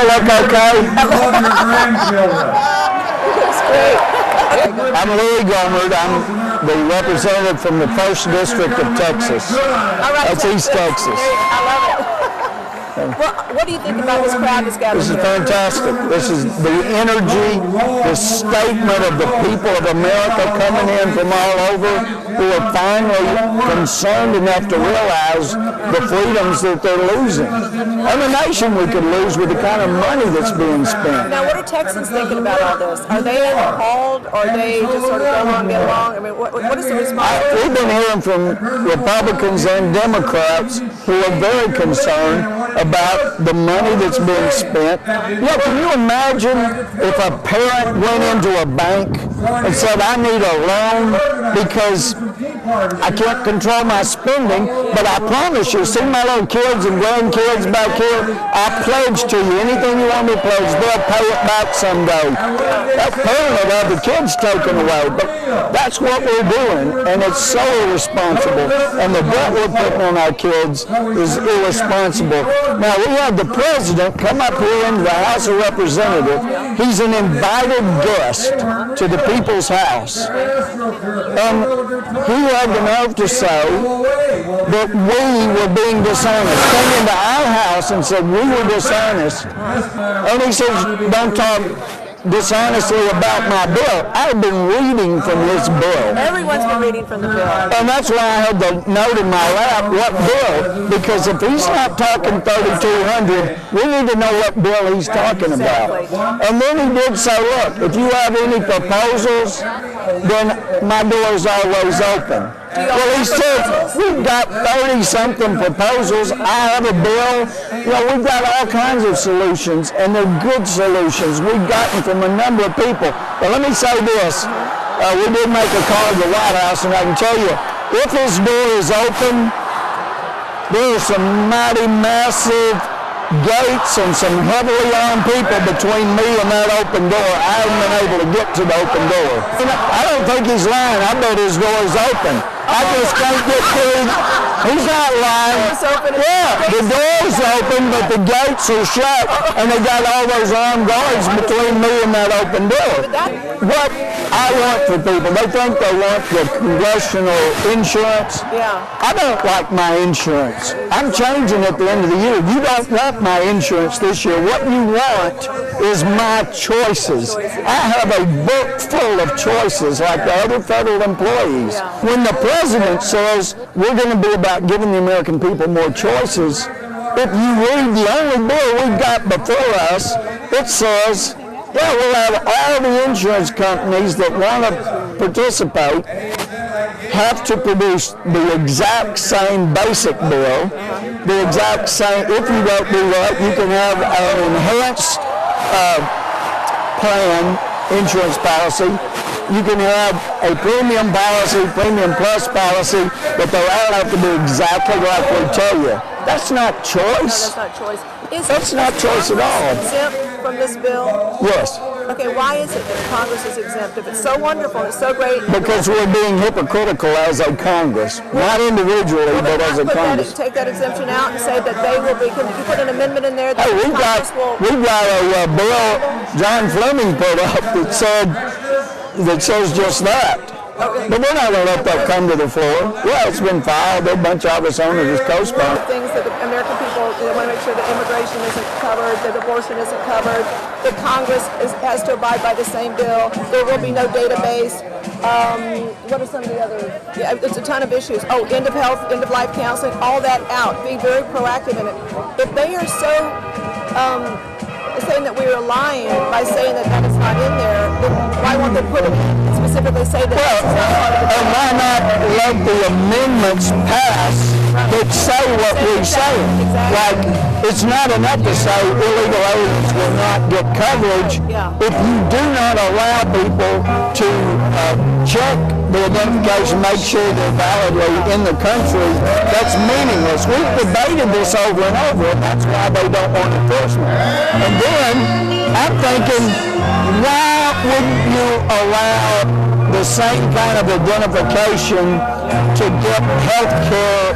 look okay? I love your grandchildren. That's great. I'm Louie Gohmert. I'm the representative from the 1st District of Texas. All right, That's East Texas. I love it. Well, what do you think about this crowd that's gathered This is here? fantastic. This is the energy, the statement of the people of America coming in from all over who are finally concerned enough to realize the freedoms that they're losing. And the nation we could lose with the kind of money that's being spent. Now, what are Texans thinking about all this? Are they appalled, or are they just sort of go along, get along? I mean, what is the response? We've been hearing from Republicans and Democrats who are very concerned about the money that's being spent. Look, can you imagine if a parent went into a bank and said, I need a loan because I can't control my spending, but I promise you, see my little kids and grandkids back here, I pledge to you, anything you want me to pledge, they'll pay it back someday. That parent would have the kids taken away, but that's what we're doing, and it's so irresponsible, and the debt we're putting on our kids is irresponsible. Now, we had the president come up here into the House of Representatives. He's an invited guest to the people's house, and he had the nerve to say that we were being dishonest. Came into our house and said we were dishonest. And he says, don't talk dishonestly about my bill. I've been reading from this bill. Everyone's been reading from the bill. And that's why I had the note in my lap, what bill? Because if he's not talking 3,200, we need to know what bill he's talking about. And then he did say, look, if you have any proposals, then my door is always open. Well, he said, we've got 30-something proposals. I have a bill. You know, we've got all kinds of solutions, and they're good solutions. We've gotten from a number of people. But let me say this. We did make a call to the White House, and I can tell you, if his door is open, there are some mighty massive gates and some heavily armed people between me and that open door. I haven't been able to get to the open door. I don't think he's lying. I bet his door is open. I just can't get through. He's not lying. Yeah, the door's open, but the gates are shut, and they got all those armed guards between me and that open door. What I want for people, they think they want the congressional insurance. Yeah. I don't like my insurance. I'm changing at the end of the year. You don't want my insurance this year. What you want is my choices. I have a book full of choices like the other federal employees. When the president says we're going to be about giving the American people more choices, if you read the only bill we've got before us, it says, well, we'll have all the insurance companies that want to participate have to produce the exact same basic bill, the exact same. If you don't do that, you can have an enhanced plan, insurance policy. You can have a premium policy, premium plus policy, but they all have to be exactly like we tell you. That's not choice. No, that's not choice. That's not choice at all. Exempt from this bill? Yes. Okay, why is it that Congress is exempt? If it's so wonderful, it's so great. Because we're being hypocritical as a Congress, not individually, but as a Congress. Take that exemption out and say that they will be. Can you put an amendment in there that Hey, we've got a bill John Fleming put up that says just that. Okay. But we're not going to let that come to the floor. Well, it's been filed. A bunch of us on it as co-sponsors. Things that the American people want to make sure that immigration isn't covered, that abortion isn't covered, that Congress has to abide by the same bill. There will be no database. What are some of the other? Yeah, it's a ton of issues. Oh, end of health, end of life counseling, all that out. Be very proactive in it. If they are so saying that we are lying by saying that that is not in there, then why won't they put it in? Specifically say that this is not part of the bill. And why not let the amendments pass that say what we say? Like, it's not enough to say illegal aliens will not get coverage. If you do not allow people to check the identification, make sure they're validly in the country, that's meaningless. We've debated this over and over, and that's why they don't want enforcement. And then I'm thinking, why wouldn't you allow the same kind of identification to get health care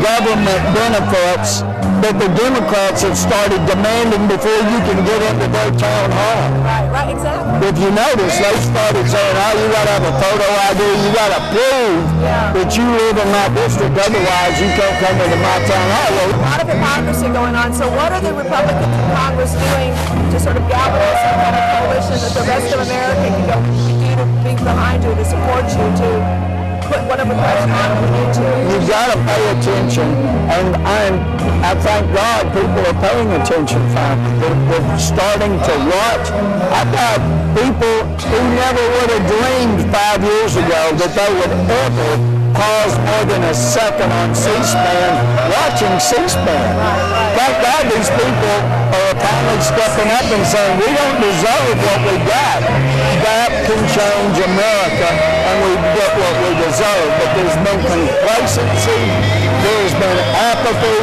government benefits that the Democrats have started demanding before you can get into their town hall. Right, exactly. If you notice, they started saying, oh, you got to have a photo ID, you got to prove that you live in my district, otherwise you can't come into my town hall. A lot of hypocrisy going on. So what are the Republicans in Congress doing to sort of galvanize some kind of coalition that the rest of America can go to be behind you, to support you, to put whatever pressure on we need to? You got to pay attention, and I thank God people are paying attention finally. They're starting to watch. I've got people who never would have dreamed 5 years ago that they would ever pause more than a second on C-SPAN watching C-SPAN. Thank God these people are finally stepping up and saying, we don't deserve what we got. That can change America, and we get what we deserve. But there's been complacency, there's been apathy,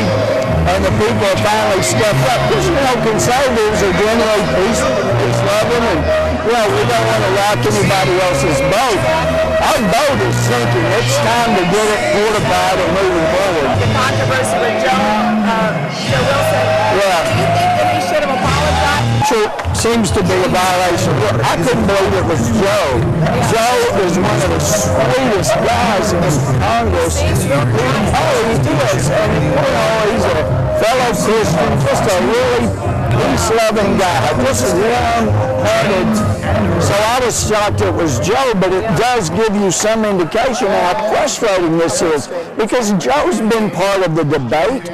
and the people have finally stepped up. Because, conservatives are generally peace-loving, and, we don't want to rock anybody else's boat. Our boat is sinking. It's time to get it fortified and moving forward. The controversy with Joe Wilson. Yeah. Do you think that he should have apologized? Sure, seems to be a violation. I couldn't believe it was Joe. Joe is one of the sweetest guys in Congress. He is. And, he's a fellow Christian, just a really peace-loving guy, just warm-hearted. So I was shocked it was Joe, but it does give you some indication of how frustrating this is, because Joe's been part of the debate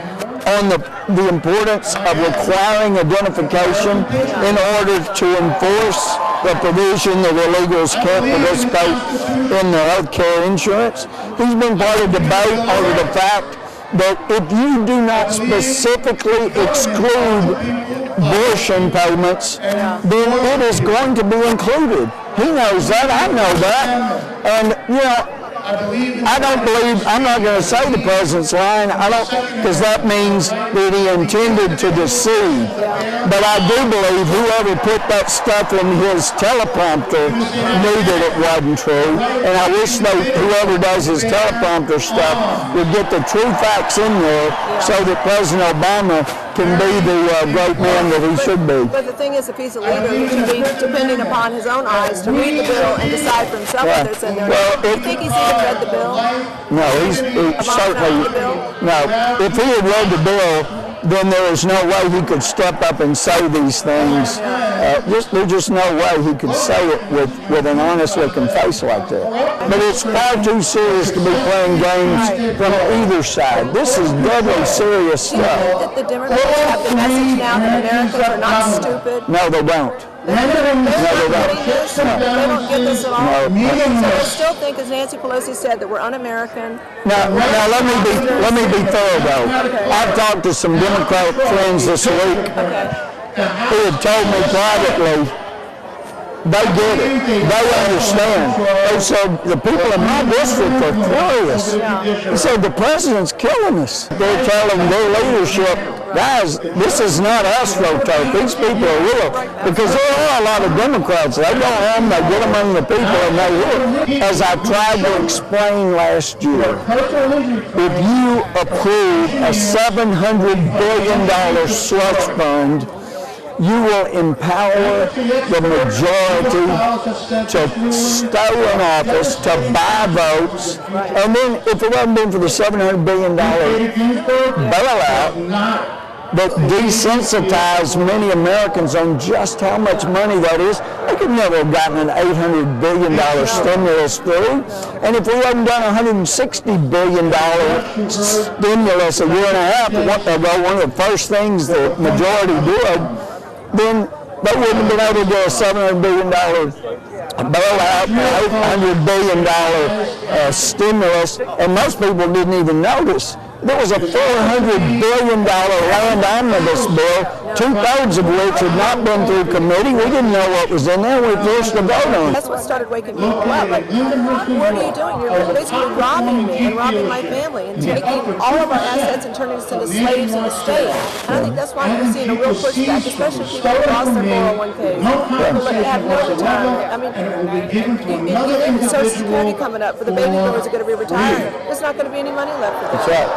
on the importance of requiring identification in order to enforce the provision that illegals can't participate in the health care insurance. He's been part of the debate over the fact that if you do not specifically exclude abortion payments, then it is going to be included. He knows that, I know that, and I'm not going to say the president's lying, because that means that he intended to deceive. But I do believe whoever put that stuff in his teleprompter knew that it wasn't true. And I wish whoever does his teleprompter stuff would get the true facts in there so that President Obama can be the great man that he should be. But the thing is, if he's a leader, he should be depending upon his own eyes to read the bill and decide for himself whether it's in there. Do you think he's even read the bill? No, he certainly. No, if he had read the bill, then there is no way he could step up and say these things. There's just no way he could say it with an honest-looking face like that. But it's far too serious to be playing games from either side. This is deadly serious stuff. Do you think that the Democrats have the message now that Americans are not stupid? No, they don't. They don't get this at all. So they still think, as Nancy Pelosi said, that we're un-American. Now let me be fair though. I've talked to some Democratic friends this week who had told me privately they get it. They understand. They said the people in my district are furious. They said the president's killing us. They're telling their leadership, guys, this is not AstroTurf. These people are real. Because there are a lot of Democrats. They go home, they get among the people, and they work. As I tried to explain last year, if you approve a $700 billion slush fund, you will empower the majority to stay in office, to buy votes, and then if it hadn't been for the $700 billion bailout that desensitized many Americans on just how much money that is, they could never have gotten an $800 billion stimulus through. And if we hadn't done a $160 billion stimulus a year and a half ago, one of the first things the majority did, then they wouldn't have been able to do a $700 billion bailout, $800 billion stimulus, and most people didn't even notice. There was a $400 billion land omnibus bill, 2/3 of which had not been through committee. We didn't know what was in there. We forced to vote on it. That's what started waking people up. Like, what are you doing? You're basically robbing me and robbing my family and taking all of our assets and turning us into slaves in the state. And I think that's why we're seeing a real pushback, especially people who lost their 401ks. People that have no retirement. I mean, you have Social Security coming up for the baby boomers are going to be retiring. There's not going to be any money left for them. That's right.